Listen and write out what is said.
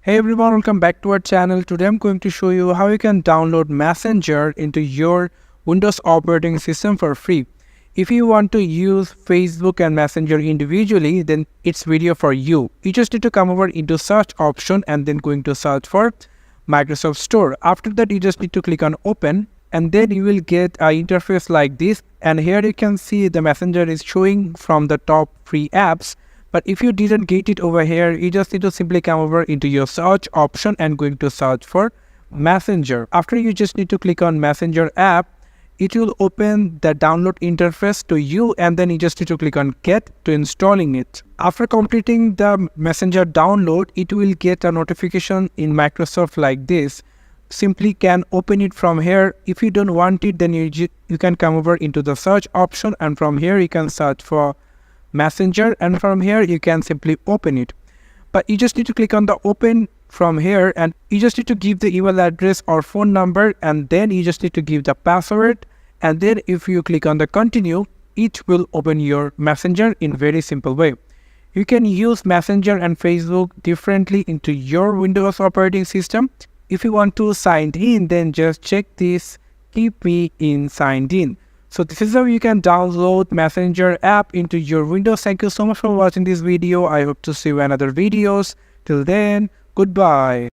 Hey everyone, welcome back to our channel. Today I'm going to show you how you can download Messenger into your Windows operating system for free. If you want to use Facebook and Messenger individually, then it's video for you. You just need to come over into search option and then going to search for Microsoft Store. After that, you just need to click on open and then you will get an interface like this. And here you can see the Messenger is showing from the top free apps. But if you didn't get it over here, you just need to simply come over into your search option and going to search for Messenger. After you just need to click on Messenger app, it will open the download interface to you and then you just need to click on get to installing it. After completing the Messenger download, it will get a notification in Microsoft like this. Simply can open it from here. If you don't want it, then you can come over into the search option and from here you can search for Messenger and from here you can simply open it. But you just need to click on the open from here and you just need to give the email address or phone number and then you just need to give the password, and then if you click on the continue, it will open your Messenger in very simple way. You can use Messenger and Facebook differently into your Windows operating system. If you want to sign in, then just check this keep me in signed in. So this is how you can download Messenger app into your Windows. Thank you so much for watching this video. I hope to see you in other videos. Till then, goodbye.